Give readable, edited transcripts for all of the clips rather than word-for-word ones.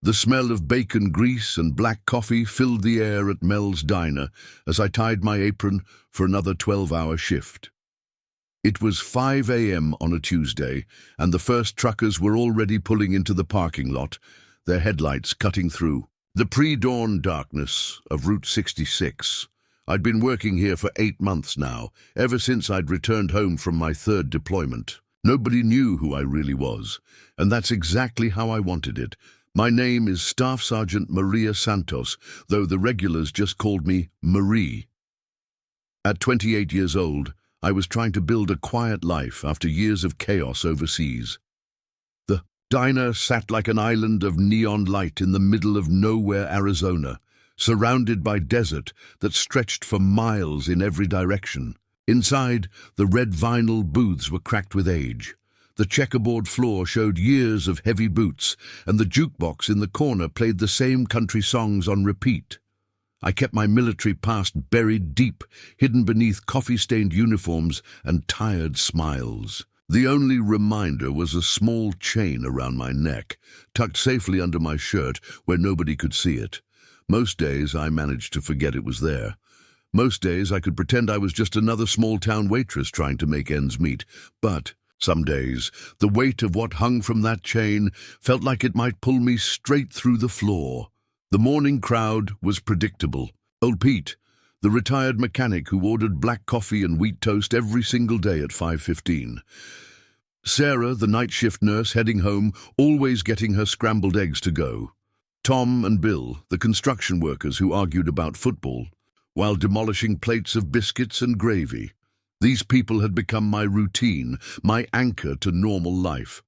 The smell of bacon grease and black coffee filled the air at Mel's Diner as I tied my apron for another 12-hour shift. It was 5 a.m. on a Tuesday, and the first truckers were already pulling into the parking lot, their headlights cutting through the pre-dawn darkness of Route 66. I'd been working here for 8 months now, ever since I'd returned home from my third deployment. Nobody knew who I really was, and that's exactly how I wanted it. My name is Staff Sergeant Maria Santos, though the regulars just called me Marie. At 28 years old, I was trying to build a quiet life after years of chaos overseas. The diner sat like an island of neon light in the middle of nowhere, Arizona, surrounded by desert that stretched for miles in every direction. Inside, the red vinyl booths were cracked with age. The checkerboard floor showed years of heavy boots, and the jukebox in the corner played the same country songs on repeat. I kept my military past buried deep, hidden beneath coffee-stained uniforms and tired smiles. The only reminder was a small chain around my neck, tucked safely under my shirt where nobody could see it. Most days I managed to forget it was there. Most days I could pretend I was just another small-town waitress trying to make ends meet. But some days, the weight of what hung from that chain felt like it might pull me straight through the floor. The morning crowd was predictable. Old Pete, the retired mechanic who ordered black coffee and wheat toast every single day at 5:15. Sarah, the night shift nurse heading home, always getting her scrambled eggs to go. Tom and Bill, the construction workers who argued about football, while demolishing plates of biscuits and gravy. These people had become my routine, my anchor to normal life.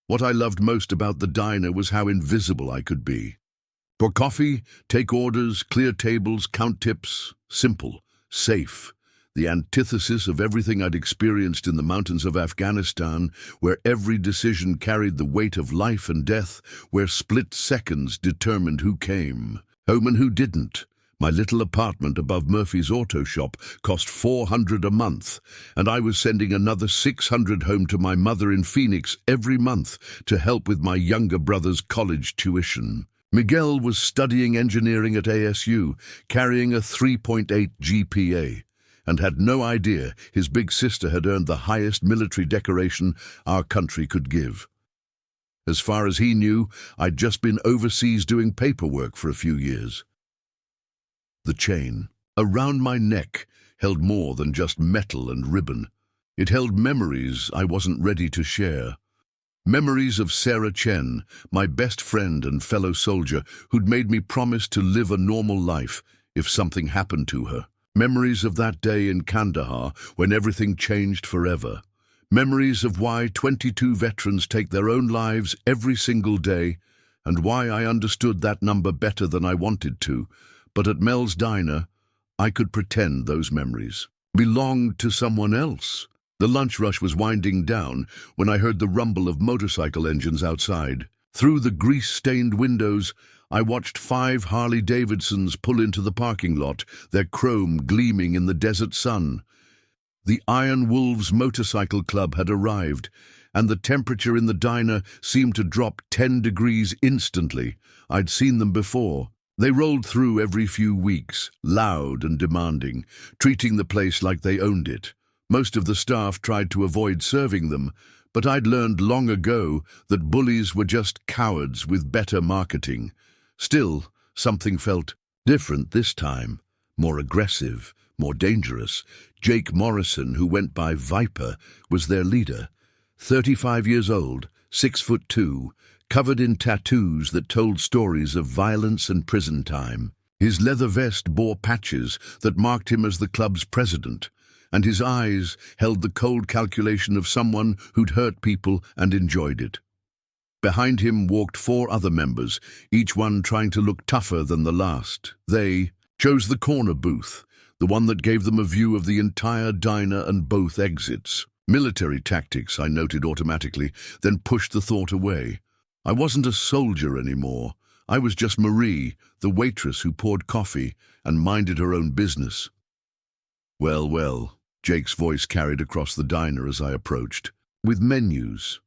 What I loved most about the diner was how invisible I could be. For coffee, take orders, clear tables, count tips. Simple, safe. The antithesis of everything I'd experienced in the mountains of Afghanistan, where every decision carried the weight of life and death, where split seconds determined who came home and who didn't. My little apartment above Murphy's auto shop cost $400 a month, and I was sending another $600 home to my mother in Phoenix every month to help with my younger brother's college tuition. Miguel was studying engineering at ASU, carrying a 3.8 GPA, and had no idea his big sister had earned the highest military decoration our country could give. As far as he knew, I'd just been overseas doing paperwork for a few years. The chain around my neck held more than just metal and ribbon. It held memories I wasn't ready to share. Memories of Sarah Chen, my best friend and fellow soldier, who'd made me promise to live a normal life if something happened to her. Memories of that day in Kandahar when everything changed forever. Memories of why 22 veterans take their own lives every single day, and why I understood that number better than I wanted to. But at Mel's Diner, I could pretend those memories belonged to someone else. The lunch rush was winding down when I heard the rumble of motorcycle engines outside. Through the grease-stained windows, I watched 5 Harley-Davidsons pull into the parking lot, their chrome gleaming in the desert sun. The Iron Wolves Motorcycle Club had arrived, and the temperature in the diner seemed to drop 10 degrees instantly. I'd seen them before. They rolled through every few weeks, loud and demanding, treating the place like they owned it. Most of the staff tried to avoid serving them, but I'd learned long ago that bullies were just cowards with better marketing. Still, something felt different this time, more aggressive, more dangerous. Jake Morrison, who went by Viper, was their leader. 35 years old, 6'2", covered in tattoos that told stories of violence and prison time. His leather vest bore patches that marked him as the club's president, and his eyes held the cold calculation of someone who'd hurt people and enjoyed it. Behind him walked 4 other members, each one trying to look tougher than the last. They chose the corner booth, the one that gave them a view of the entire diner and both exits. Military tactics, I noted automatically, then pushed the thought away. I wasn't a soldier anymore. I was just Marie, the waitress who poured coffee and minded her own business. Well, well, Jake's voice carried across the diner as I approached. With menus.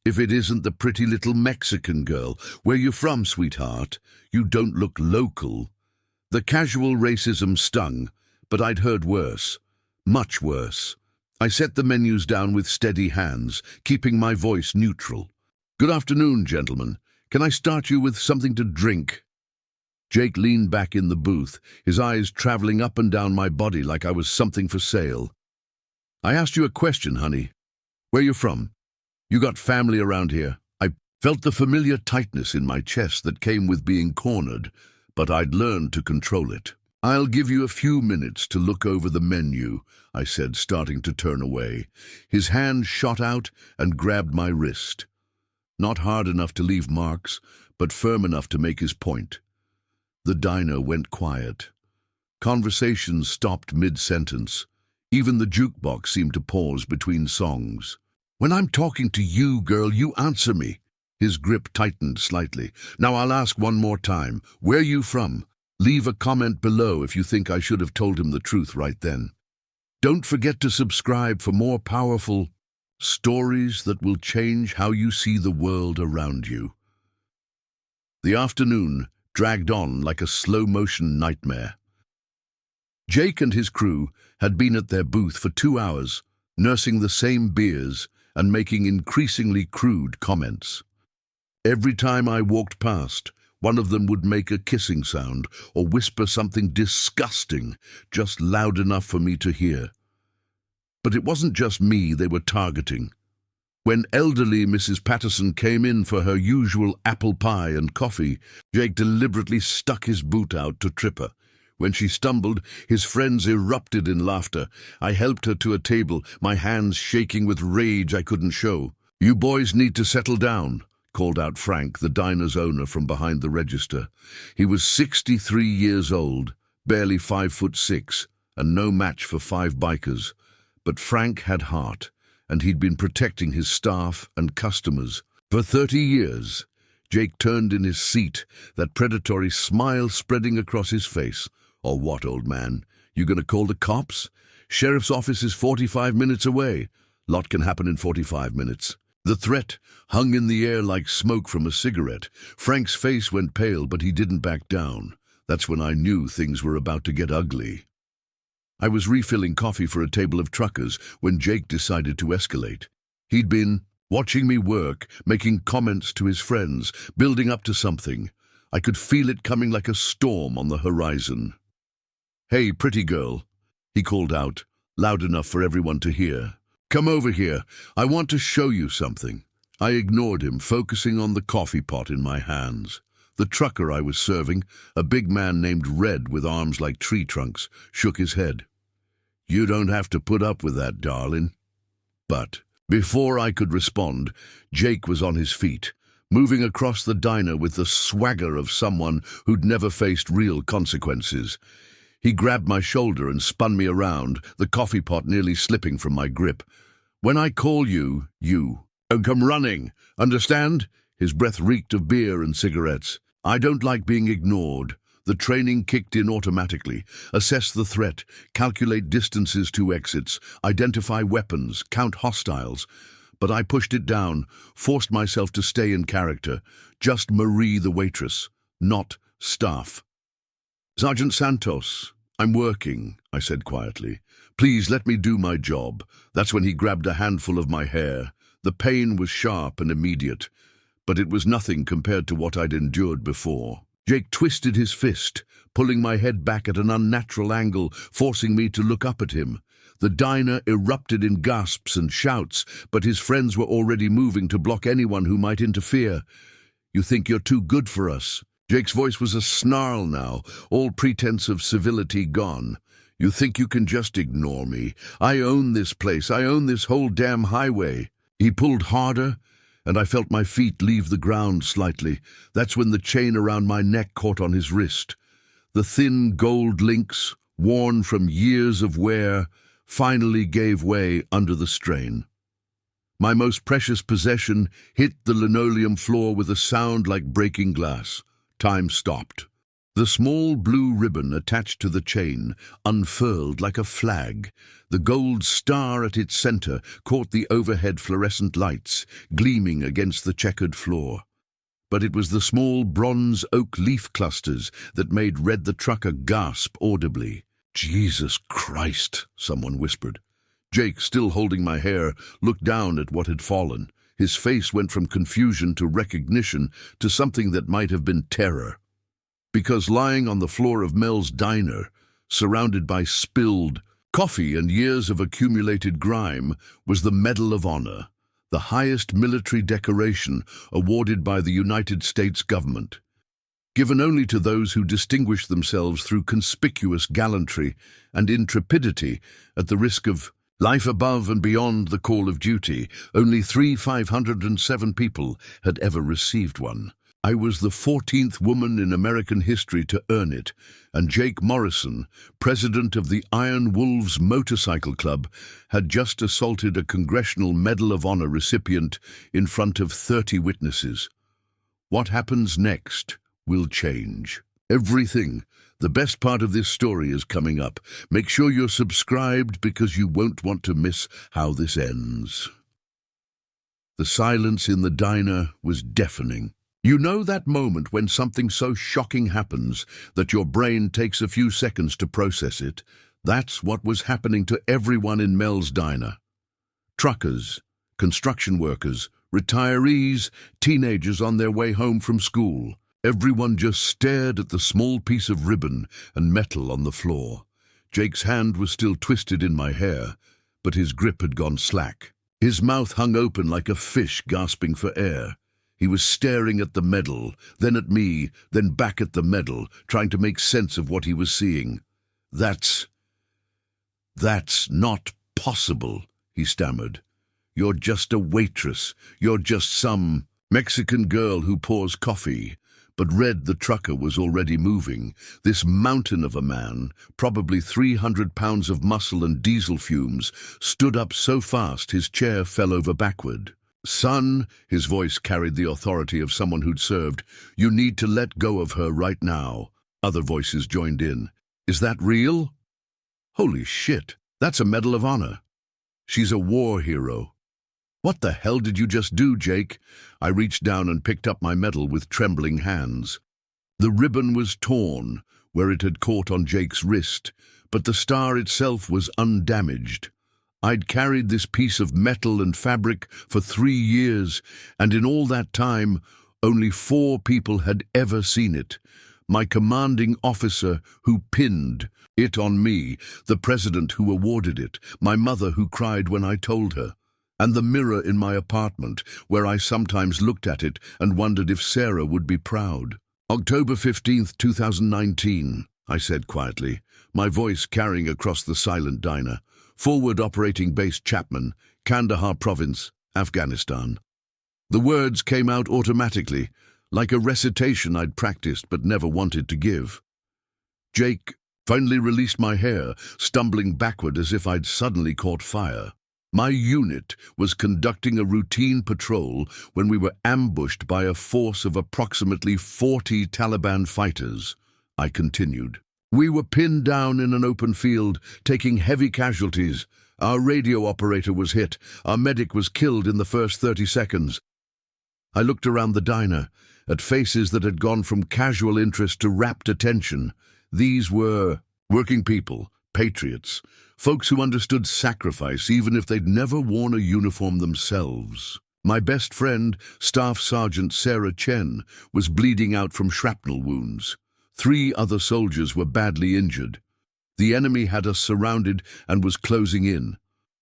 If it isn't the pretty little Mexican girl. Where you from, sweetheart? You don't look local. The casual racism stung, but I'd heard worse. Much worse. I set the menus down with steady hands, keeping my voice neutral. Good afternoon, gentlemen. Can I start you with something to drink? Jake leaned back in the booth, his eyes traveling up and down my body like I was something for sale. I asked you a question, honey. Where you from? You got family around here? I felt the familiar tightness in my chest that came with being cornered, but I'd learned to control it. I'll give you a few minutes to look over the menu, I said, starting to turn away. His hand shot out and grabbed my wrist. Not hard enough to leave marks, but firm enough to make his point. The diner went quiet. Conversations stopped mid-sentence. Even the jukebox seemed to pause between songs. When I'm talking to you, girl, you answer me. His grip tightened slightly. Now I'll ask one more time. Where you from? Leave a comment below if you think I should have told him the truth right then. Don't forget to subscribe for more powerful stories that will change how you see the world around you. The afternoon dragged on like a slow-motion nightmare. Jake and his crew had been at their booth for 2 hours, nursing the same beers and making increasingly crude comments. Every time I walked past, one of them would make a kissing sound or whisper something disgusting, just loud enough for me to hear. But it wasn't just me they were targeting. When elderly Mrs. Patterson came in for her usual apple pie and coffee, Jake deliberately stuck his boot out to trip her. When she stumbled, his friends erupted in laughter. I helped her to a table, my hands shaking with rage I couldn't show. "You boys need to settle down," called out Frank, the diner's owner, from behind the register. He was 63 years old, barely 5'6", and no match for 5 bikers. But Frank had heart, and he'd been protecting his staff and customers for 30 years. Jake turned in his seat, that predatory smile spreading across his face. "Or what, old man? You gonna call the cops? Sheriff's office is 45 minutes away. Lot can happen in 45 minutes. The threat hung in the air like smoke from a cigarette. Frank's face went pale, but he didn't back down. That's when I knew things were about to get ugly. I was refilling coffee for a table of truckers when Jake decided to escalate. He'd been watching me work, making comments to his friends, building up to something. I could feel it coming like a storm on the horizon. "Hey, pretty girl," he called out, loud enough for everyone to hear. "Come over here. I want to show you something." I ignored him, focusing on the coffee pot in my hands. The trucker I was serving, a big man named Red with arms like tree trunks, shook his head. "You don't have to put up with that, darling." But before I could respond, Jake was on his feet, moving across the diner with the swagger of someone who'd never faced real consequences. He grabbed my shoulder and spun me around, the coffee pot nearly slipping from my grip. "When I call you, you don't come running, understand?" His breath reeked of beer and cigarettes. I don't like being ignored. The training kicked in automatically. Assess the threat, calculate distances to exits, identify weapons, count hostiles. But I pushed it down, forced myself to stay in character. Just Marie the waitress, not staff. "Sergeant Santos, I'm working," I said quietly. "Please let me do my job." That's when he grabbed a handful of my hair. The pain was sharp and immediate, but it was nothing compared to what I'd endured before. Jake twisted his fist, pulling my head back at an unnatural angle, forcing me to look up at him. The diner erupted in gasps and shouts, but his friends were already moving to block anyone who might interfere. "You think you're too good for us?" Jake's voice was a snarl now, all pretense of civility gone. "You think you can just ignore me? I own this place. I own this whole damn highway." He pulled harder, and I felt my feet leave the ground slightly. That's when the chain around my neck caught on his wrist. The thin gold links, worn from years of wear, finally gave way under the strain. My most precious possession hit the linoleum floor with a sound like breaking glass. Time stopped. The small blue ribbon attached to the chain unfurled like a flag. The gold star at its center caught the overhead fluorescent lights, gleaming against the checkered floor. But it was the small bronze oak leaf clusters that made Red the trucker gasp audibly. "Jesus Christ," someone whispered. Jake, still holding my hair, looked down at what had fallen. His face went from confusion to recognition to something that might have been terror. Because lying on the floor of Mel's diner, surrounded by spilled coffee and years of accumulated grime, was the Medal of Honor, the highest military decoration awarded by the United States government. Given only to those who distinguish themselves through conspicuous gallantry and intrepidity at the risk of life above and beyond the call of duty, only 507 people had ever received one. I was the 14th woman in American history to earn it, and Jake Morrison, president of the Iron Wolves Motorcycle Club, had just assaulted a Congressional Medal of Honor recipient in front of 30 witnesses. What happens next will change everything. The best part of this story is coming up. Make sure you're subscribed because you won't want to miss how this ends. The silence in the diner was deafening. You know that moment when something so shocking happens that your brain takes a few seconds to process it? That's what was happening to everyone in Mel's diner. Truckers, construction workers, retirees, teenagers on their way home from school. Everyone just stared at the small piece of ribbon and metal on the floor. Jake's hand was still twisted in my hair, but his grip had gone slack. His mouth hung open like a fish gasping for air. He was staring at the medal, then at me, then back at the medal, trying to make sense of what he was seeing. That's not possible," he stammered. "You're just a waitress. You're just some Mexican girl who pours coffee." But Red the trucker was already moving. This mountain of a man, probably 300 pounds of muscle and diesel fumes, stood up so fast his chair fell over backward. "Son," his voice carried the authority of someone who'd served, "you need to let go of her right now." Other voices joined in. "Is that real? Holy shit, that's a Medal of Honor. She's a war hero." "What the hell did you just do, Jake?" I reached down and picked up my medal with trembling hands. The ribbon was torn where it had caught on Jake's wrist, but the star itself was undamaged. I'd carried this piece of metal and fabric for 3 years, and in all that time, only 4 people had ever seen it. My commanding officer who pinned it on me, the president who awarded it, my mother who cried when I told her, and the mirror in my apartment where I sometimes looked at it and wondered if Sarah would be proud. "October 15th, 2019, I said quietly, my voice carrying across the silent diner. "Forward Operating Base Chapman, Kandahar Province, Afghanistan." The words came out automatically, like a recitation I'd practiced but never wanted to give. Jake finally released my hair, stumbling backward as if I'd suddenly caught fire. My unit was conducting a routine patrol when we were ambushed by a force of approximately 40 Taliban fighters. I continued. "We were pinned down in an open field, taking heavy casualties. Our radio operator was hit. Our medic was killed in the first 30 seconds. I looked around the diner, at faces that had gone from casual interest to rapt attention. These were working people, patriots, folks who understood sacrifice even if they'd never worn a uniform themselves. My best friend, Staff Sergeant Sarah Chen, was bleeding out from shrapnel wounds. 3 other soldiers were badly injured. The enemy had us surrounded and was closing in.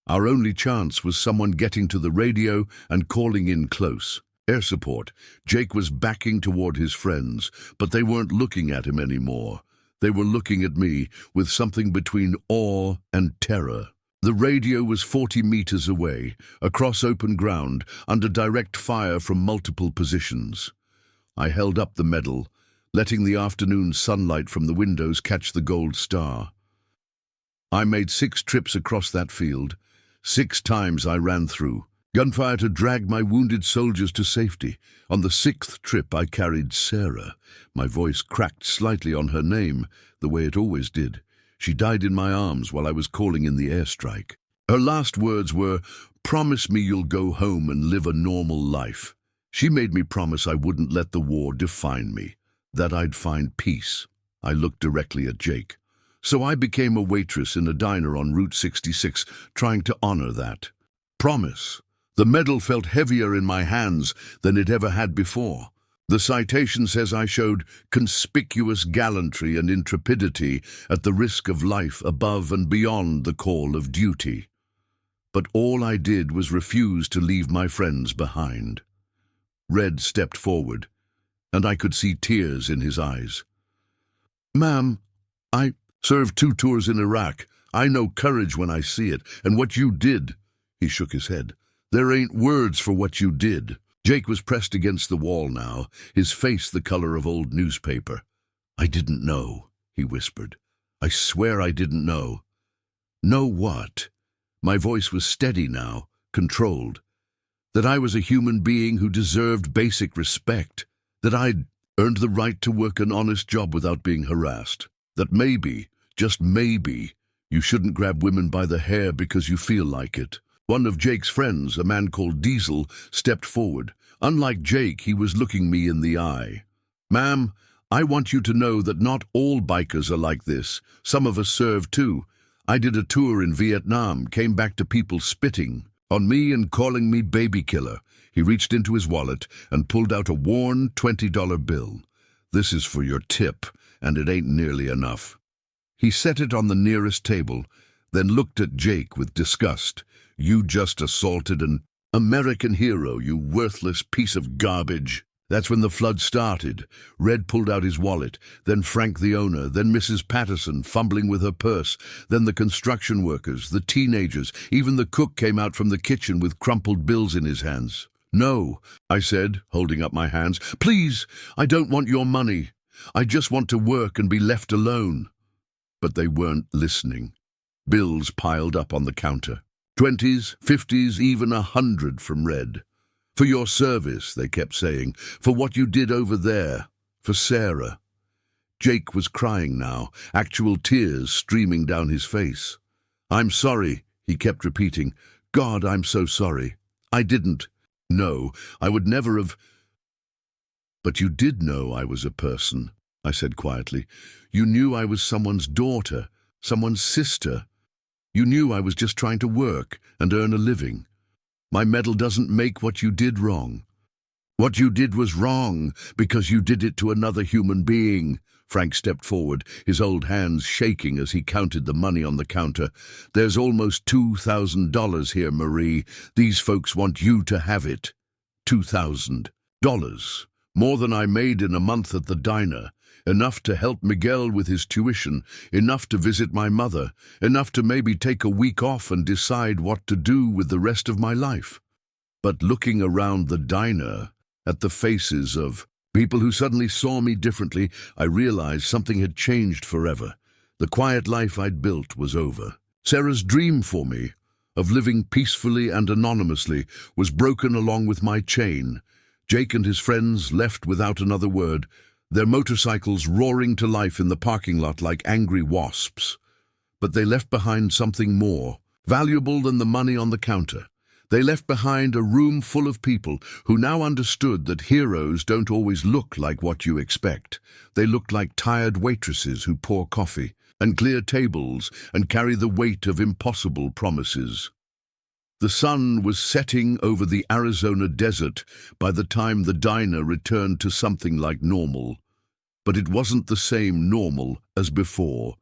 Our only chance was someone getting to the radio and calling in close. Air support. Jake was backing toward his friends, but they weren't looking at him anymore. They were looking at me with something between awe and terror. The radio was 40 meters away, across open ground, under direct fire from multiple positions. I held up the medal, letting the afternoon sunlight from the windows catch the gold star. I made 6 trips across that field. 6 times I ran through. Gunfire to drag my wounded soldiers to safety. On the 6th trip I carried Sarah. My voice cracked slightly on her name, the way it always did. She died in my arms while I was calling in the airstrike. Her last words were, "Promise me you'll go home and live a normal life." She made me promise I wouldn't let the war define me, that I'd find peace. I looked directly at Jake. So I became a waitress in a diner on Route 66, trying to honor that promise. The medal felt heavier in my hands than it ever had before. The citation says I showed conspicuous gallantry and intrepidity at the risk of life above and beyond the call of duty. But all I did was refuse to leave my friends behind. Red stepped forward, and I could see tears in his eyes. "Ma'am, I served 2 tours in Iraq. I know courage when I see it, and what you did," he shook his head. "There ain't words for what you did." Jake was pressed against the wall now, his face the color of old newspaper. "I didn't know," he whispered. "I swear I didn't know." "Know what?" My voice was steady now, controlled. That I was a human being who deserved basic respect. That I'd earned the right to work an honest job without being harassed. That maybe, just maybe, you shouldn't grab women by the hair because you feel like it. One of Jake's friends, a man called Diesel, stepped forward. Unlike Jake, he was looking me in the eye. "Ma'am, I want you to know that not all bikers are like this. Some of us serve too. I did a tour in Vietnam, came back to people spitting on me and calling me baby killer." He reached into his wallet and pulled out a worn $20 bill. "This is for your tip, and it ain't nearly enough." He set it on the nearest table, then looked at Jake with disgust. "You just assaulted an American hero, you worthless piece of garbage." That's when the flood started. Red pulled out his wallet, then Frank the owner, then Mrs. Patterson fumbling with her purse, then the construction workers, the teenagers, even the cook came out from the kitchen with crumpled bills in his hands. "No," I said, holding up my hands. "Please, I don't want your money. I just want to work and be left alone." But they weren't listening. Bills piled up on the counter. 20s, 50s, even 100 from Red. "For your service," they kept saying. "For what you did over there. For Sarah." Jake was crying now, actual tears streaming down his face. "I'm sorry," he kept repeating. "God, I'm so sorry. I didn't. No, I would never have." "But you did know I was a person," I said quietly. "You knew I was someone's daughter, someone's sister. You knew I was just trying to work and earn a living. My medal doesn't make what you did wrong." "What you did was wrong because you did it to another human being." Frank stepped forward, his old hands shaking as he counted the money on the counter. "There's almost $2,000 here, Marie. These folks want you to have it." $2,000. More than I made in a month at the diner. Enough to help Miguel with his tuition, enough to visit my mother, enough to maybe take a week off and decide what to do with the rest of my life. But looking around the diner, at the faces of people who suddenly saw me differently, I realized something had changed forever. The quiet life I'd built was over. Sarah's dream for me, of living peacefully and anonymously, was broken along with my chain. Jake and his friends left without another word, their motorcycles roaring to life in the parking lot like angry wasps. But they left behind something more, valuable than the money on the counter. They left behind a room full of people who now understood that heroes don't always look like what you expect. They looked like tired waitresses who pour coffee and clear tables and carry the weight of impossible promises. The sun was setting over the Arizona desert by the time the diner returned to something like normal. But it wasn't the same normal as before.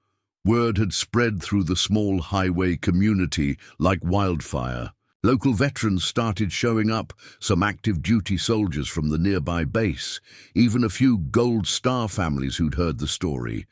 Word had spread through the small highway community like wildfire. Local veterans started showing up, some active duty soldiers from the nearby base, even a few Gold Star families who'd heard the story.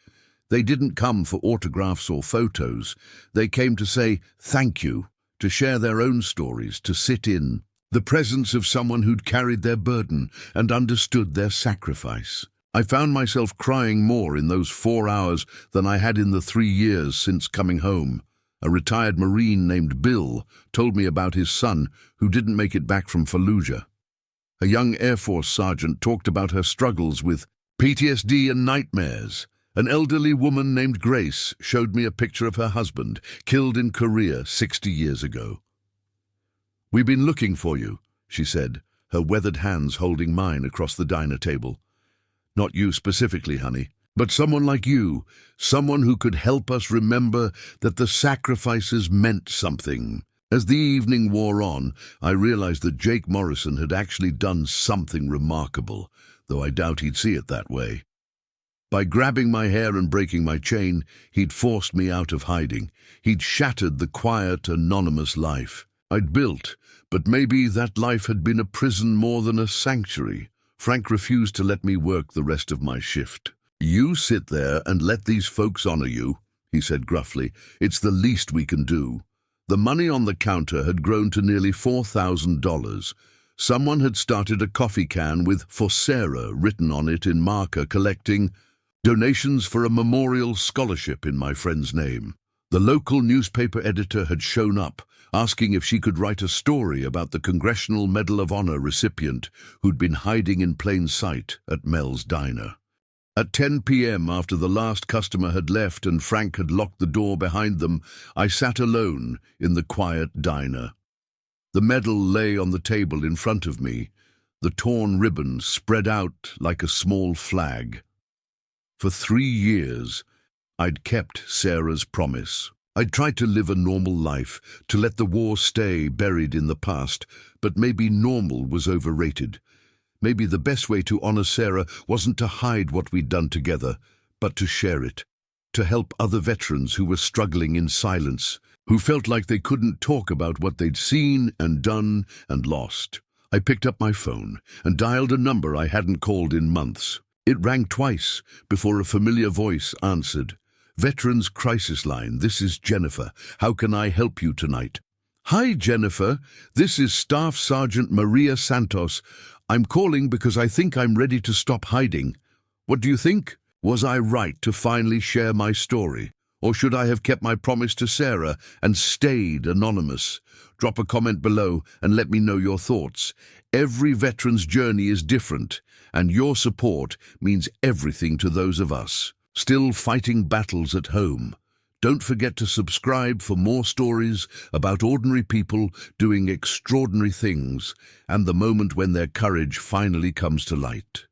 They didn't come for autographs or photos. They came to say thank you, to share their own stories, to sit in the presence of someone who'd carried their burden and understood their sacrifice. I found myself crying more in those 4 hours than I had in the 3 years since coming home. A retired Marine named Bill told me about his son who didn't make it back from Fallujah. A young Air Force sergeant talked about her struggles with PTSD and nightmares. An elderly woman named Grace showed me a picture of her husband, killed in Korea 60 years ago. "We've been looking for you," she said, her weathered hands holding mine across the diner table. "Not you specifically, honey, but someone like you, someone who could help us remember that the sacrifices meant something." As the evening wore on, I realized that Jake Morrison had actually done something remarkable, though I doubt he'd see it that way. By grabbing my hair and breaking my chain, he'd forced me out of hiding. He'd shattered the quiet, anonymous life I'd built, but maybe that life had been a prison more than a sanctuary. Frank refused to let me work the rest of my shift. "You sit there and let these folks honor you," he said gruffly. "It's the least we can do." The money on the counter had grown to nearly $4,000. Someone had started a coffee can with "For Sarah" written on it in marker, collecting donations for a memorial scholarship in my friend's name. The local newspaper editor had shown up, asking if she could write a story about the Congressional Medal of Honor recipient who'd been hiding in plain sight at Mel's Diner. At 10 p.m., after the last customer had left and Frank had locked the door behind them, I sat alone in the quiet diner. The medal lay on the table in front of me, the torn ribbon spread out like a small flag. For 3 years, I'd kept Sarah's promise. I'd tried to live a normal life, to let the war stay buried in the past, but maybe normal was overrated. Maybe the best way to honor Sarah wasn't to hide what we'd done together, but to share it, to help other veterans who were struggling in silence, who felt like they couldn't talk about what they'd seen and done and lost. I picked up my phone and dialed a number I hadn't called in months. It rang twice before a familiar voice answered. "Veterans Crisis Line, this is Jennifer. How can I help you tonight?" "Hi, Jennifer. This is Staff Sergeant Maria Santos. I'm calling because I think I'm ready to stop hiding. What do you think? Was I right to finally share my story? Or should I have kept my promise to Sarah and stayed anonymous? Drop a comment below and let me know your thoughts. Every veteran's journey is different, and your support means everything to those of us still fighting battles at home. Don't forget to subscribe for more stories about ordinary people doing extraordinary things and the moment when their courage finally comes to light.